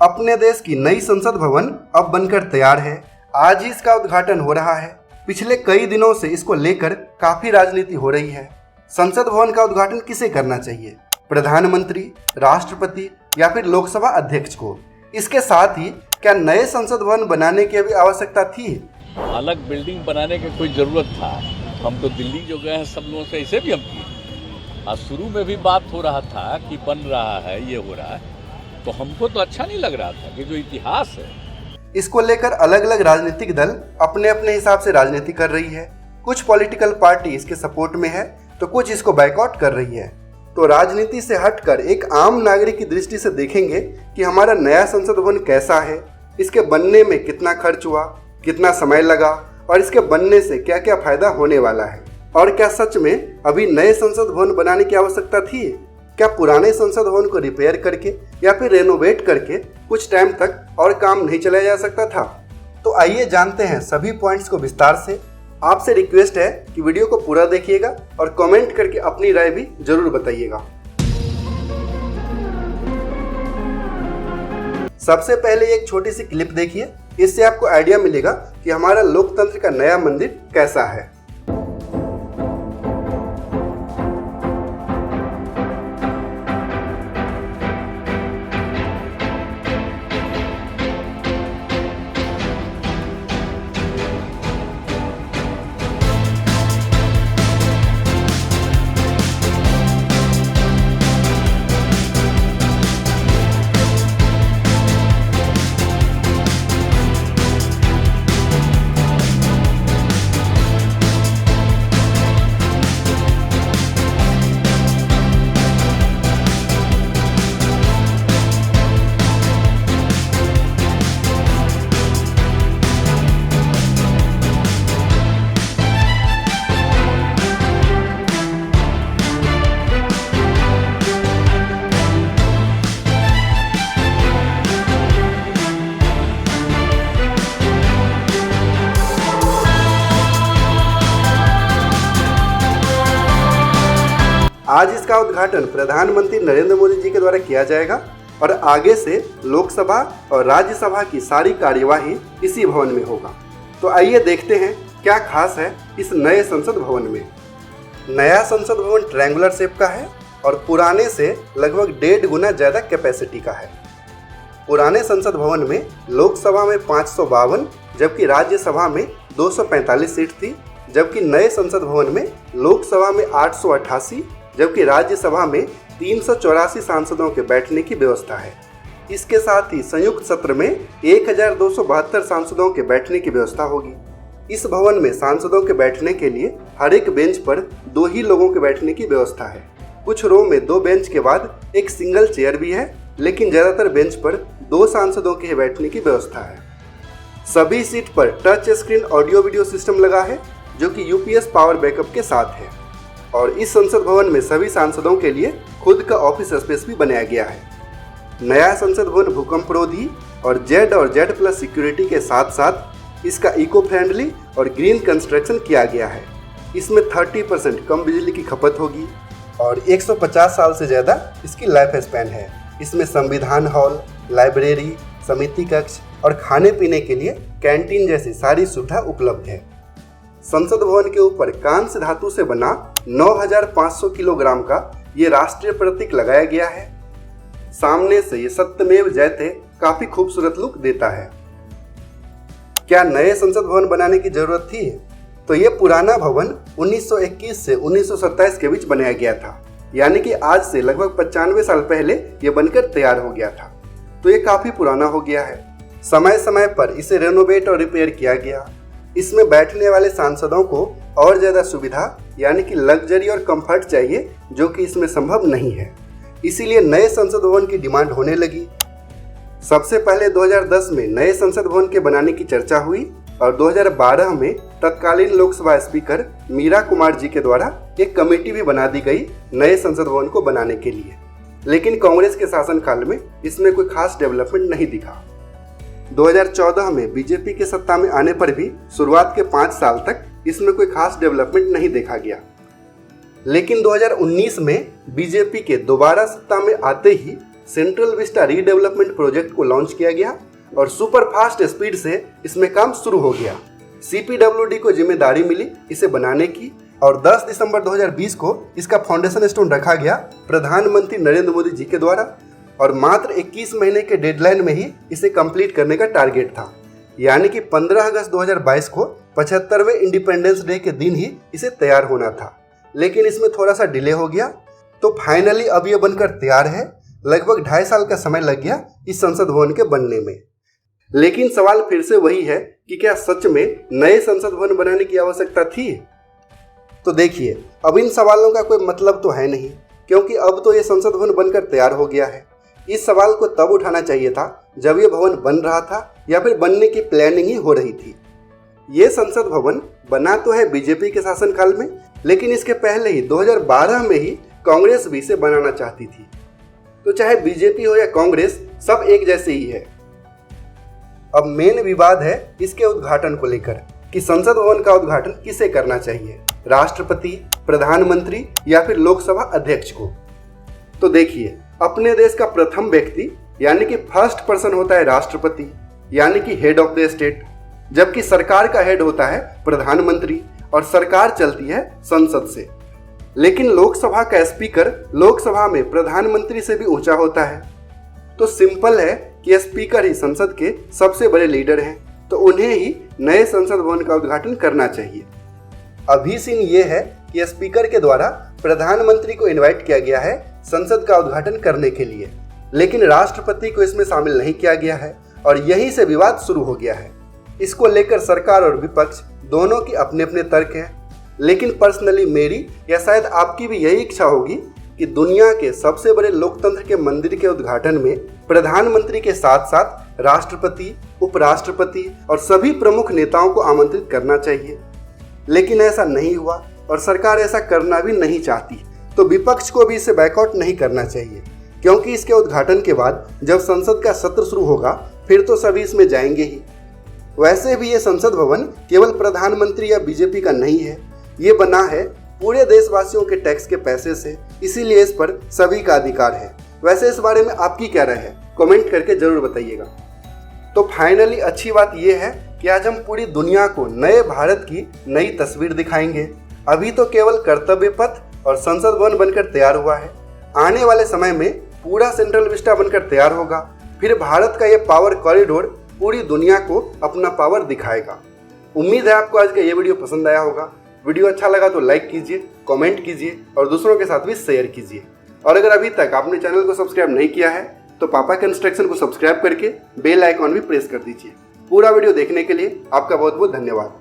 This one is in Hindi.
अपने देश की नई संसद भवन अब बनकर तैयार है। आज ही इसका उद्घाटन हो रहा है। पिछले कई दिनों से इसको लेकर काफी राजनीति हो रही है। संसद भवन का उद्घाटन किसे करना चाहिए, प्रधानमंत्री, राष्ट्रपति या फिर लोकसभा अध्यक्ष को? इसके साथ ही क्या नए संसद भवन बनाने की अभी आवश्यकता थी? अलग बिल्डिंग बनाने की कोई जरूरत था? हम तो दिल्ली जो गए हैं सब लोगों से, इसे भी हम किए। आज शुरू में भी बात हो रहा था कि बन रहा है, ये हो रहा है, तो हमको तो अच्छा नहीं लग रहा था कि जो इतिहास है। इसको लेकर अलग अलग राजनीतिक दल अपने अपने हिसाब से राजनीति कर रही है। कुछ पॉलिटिकल पार्टी इसके सपोर्ट में है तो कुछ इसको बायकॉट कर रही है। तो राजनीति से हटकर एक आम नागरिक की दृष्टि से देखेंगे कि हमारा नया संसद भवन कैसा है, इसके बनने में कितना खर्च हुआ, कितना समय लगा और इसके बनने से क्या क्या फायदा होने वाला है, और क्या सच में अभी नए संसद भवन बनाने की आवश्यकता थी? क्या पुराने संसद भवन को रिपेयर करके या फिर रेनोवेट करके कुछ टाइम तक और काम नहीं चलाया जा सकता था? तो आइए जानते हैं सभी पॉइंट्स को विस्तार से। आपसे रिक्वेस्ट है कि वीडियो को पूरा देखिएगा और कमेंट करके अपनी राय भी जरूर बताइएगा। सबसे पहले एक छोटी सी क्लिप देखिए, इससे आपको आइडिया मिलेगा कि हमारा लोकतंत्र का नया मंदिर कैसा है। आज इसका उद्घाटन प्रधानमंत्री नरेंद्र मोदी जी के द्वारा किया जाएगा और आगे से लोकसभा और राज्यसभा की सारी कार्यवाही इसी भवन में होगा। तो आइए देखते हैं क्या खास है इस नए संसद भवन में। नया संसद भवन ट्रायंगुलर शेप का है और पुराने से लगभग 1.5 गुना ज़्यादा कैपेसिटी का है। पुराने संसद भवन में लोकसभा में 552 जबकि राज्यसभा में 245 सीट थी, जबकि नए संसद भवन में लोकसभा में 888 जबकि राज्यसभा में 384 सांसदों के बैठने की व्यवस्था है। इसके साथ ही संयुक्त सत्र में 1272 सांसदों के बैठने की व्यवस्था होगी। इस भवन में सांसदों के बैठने के लिए हर एक बेंच पर 2 ही लोगों के बैठने की व्यवस्था है। कुछ रो में 2 बेंच के बाद एक सिंगल चेयर भी है, लेकिन ज्यादातर बेंच पर 2 सांसदों के बैठने की व्यवस्था है। सभी सीट पर touch screen audio video system लगा है जो कि यूपीएस पावर बैकअप के साथ है। और इस संसद भवन में सभी सांसदों के लिए खुद का ऑफिस स्पेस भी बनाया गया है। नया संसद भवन भूकंपरोधी और Z+ सिक्योरिटी के साथ साथ इसका इको फ्रेंडली और ग्रीन कंस्ट्रक्शन किया गया है। इसमें 30% कम बिजली की खपत होगी और 150 साल से ज़्यादा इसकी लाइफ स्पैन है। इसमें संविधान हॉल, लाइब्रेरी, समिति कक्ष और खाने पीने के लिए कैंटीन जैसी सारी सुविधा उपलब्ध है। संसद भवन के ऊपर कांस्य धातु से बना 9500 किलोग्राम का ये राष्ट्रीय प्रतीक लगाया गया है। सामने से ये सत्यमेव जयते काफी खूबसूरत लुक देता है। क्या नए संसद भवन बनाने की जरूरत थी? तो ये पुराना भवन 1921 से 1927 के बीच बनाया गया था, यानी कि आज से लगभग 95 साल पहले ये बनकर तैयार हो गया था। तो ये काफी पुराना हो गया है। समय समय पर इसे रेनोवेट और रिपेयर किया गया। इसमें बैठने वाले सांसदों को और ज़्यादा सुविधा यानी कि लग्जरी और कंफर्ट चाहिए, जो कि इसमें संभव नहीं है। इसीलिए नए संसद भवन की डिमांड होने लगी। सबसे पहले 2010 में नए संसद भवन के बनाने की चर्चा हुई और 2012 में तत्कालीन लोकसभा स्पीकर मीरा कुमार जी के द्वारा एक कमेटी भी बना दी गई नए संसद भवन को बनाने के लिए। लेकिन कांग्रेस के शासनकाल में इसमें कोई खास डेवलपमेंट नहीं दिखा। 2014 में बीजेपी के सत्ता में आने पर भी शुरुआत के 5 साल तक इसमें कोई खास डेवलपमेंट नहीं देखा गया। लेकिन 2019 में बीजेपी के दोबारा सत्ता में आते ही सेंट्रल विस्टा रीडेवलपमेंट प्रोजेक्ट को लॉन्च किया गया और सुपर फास्ट स्पीड से इसमें काम शुरू हो गया। CPWD को जिम्मेदारी मिली इसे बनाने की और 10 दिसंबर 2020 को इसका फाउंडेशन स्टोन रखा गया प्रधानमंत्री नरेंद्र मोदी जी के द्वारा और मात्र 21 महीने के डेडलाइन में ही इसे कंप्लीट करने का टारगेट था। यानी कि 15 अगस्त 2022 को 75वें इंडिपेंडेंस डे के दिन ही इसे तैयार होना था, लेकिन इसमें थोड़ा सा डिले हो गया। तो फाइनली अब ये बनकर तैयार है। लगभग 2.5 साल का समय लग गया इस संसद भवन के बनने में। लेकिन सवाल फिर से वही है कि क्या सच में नए संसद भवन बनाने की आवश्यकता थी? तो देखिए, अब इन सवालों का कोई मतलब तो है नहीं, क्योंकि अब तो ये संसद भवन बनकर तैयार हो गया है। इस सवाल को तब उठाना चाहिए था जब ये भवन बन रहा था या फिर बनने की प्लानिंग ही हो रही थी। ये संसद भवन बना तो है बीजेपी के शासनकाल में, लेकिन इसके पहले ही 2012 में ही कांग्रेस भी इसे बनाना चाहती थी। तो चाहे बीजेपी हो या कांग्रेस, सब एक जैसे ही है। अब मेन विवाद है इसके उद्घाटन को लेकर कि संसद भवन का उद्घाटन किसे करना चाहिए, राष्ट्रपति, प्रधानमंत्री या फिर लोकसभा अध्यक्ष को। तो देखिए, अपने देश का प्रथम व्यक्ति यानी कि फर्स्ट पर्सन होता है राष्ट्रपति, यानी कि हेड ऑफ द स्टेट, जबकि सरकार का हेड होता है प्रधानमंत्री और सरकार चलती है संसद से। लेकिन लोकसभा का स्पीकर लोकसभा में प्रधानमंत्री से भी ऊंचा होता है। तो सिंपल है कि स्पीकर ही संसद के सबसे बड़े लीडर हैं, तो उन्हें ही नए संसद भवन का उद्घाटन करना चाहिए। अभी सीन ये है कि स्पीकर के द्वारा प्रधानमंत्री को इनवाइट किया गया है संसद का उद्घाटन करने के लिए, लेकिन राष्ट्रपति को इसमें शामिल नहीं किया गया है और यहीं से विवाद शुरू हो गया है। इसको लेकर सरकार और विपक्ष दोनों की अपने अपने तर्क हैं, लेकिन पर्सनली मेरी या शायद आपकी भी यही इच्छा होगी कि दुनिया के सबसे बड़े लोकतंत्र के मंदिर के उद्घाटन में प्रधानमंत्री के साथ साथ राष्ट्रपति, उपराष्ट्रपति और सभी प्रमुख नेताओं को आमंत्रित करना चाहिए। लेकिन ऐसा नहीं हुआ और सरकार ऐसा करना भी नहीं चाहती, तो विपक्ष को भी इसे बैकआउट नहीं करना चाहिए, क्योंकि इसके उद्घाटन के बाद जब संसद का सत्र शुरू होगा फिर तो सभी इसमें जाएंगे ही। वैसे भी ये संसद भवन केवल प्रधानमंत्री या बीजेपी का नहीं है, ये बना है पूरे देशवासियों के टैक्स के पैसे से, इसीलिए इस पर सभी का अधिकार है। वैसे इस बारे में आपकी क्या राय है, कमेंट करके जरूर बताइएगा। तो फाइनली अच्छी बात यह है कि आज हम पूरी दुनिया को नए भारत की नई तस्वीर दिखाएंगे। अभी तो केवल कर्तव्य पथ और संसद भवन बनकर तैयार हुआ है, आने वाले समय में पूरा सेंट्रल विस्टा बनकर तैयार होगा। फिर भारत का ये पावर कॉरिडोर पूरी दुनिया को अपना पावर दिखाएगा। उम्मीद है आपको आज का ये वीडियो पसंद आया होगा। वीडियो अच्छा लगा तो लाइक कीजिए, कमेंट कीजिए और दूसरों के साथ भी शेयर कीजिए। और अगर अभी तक आपने चैनल को सब्सक्राइब नहीं किया है तो पापा कंस्ट्रक्शन को सब्सक्राइब करके बेल आइकॉन भी प्रेस कर दीजिए। पूरा वीडियो देखने के लिए आपका बहुत बहुत धन्यवाद।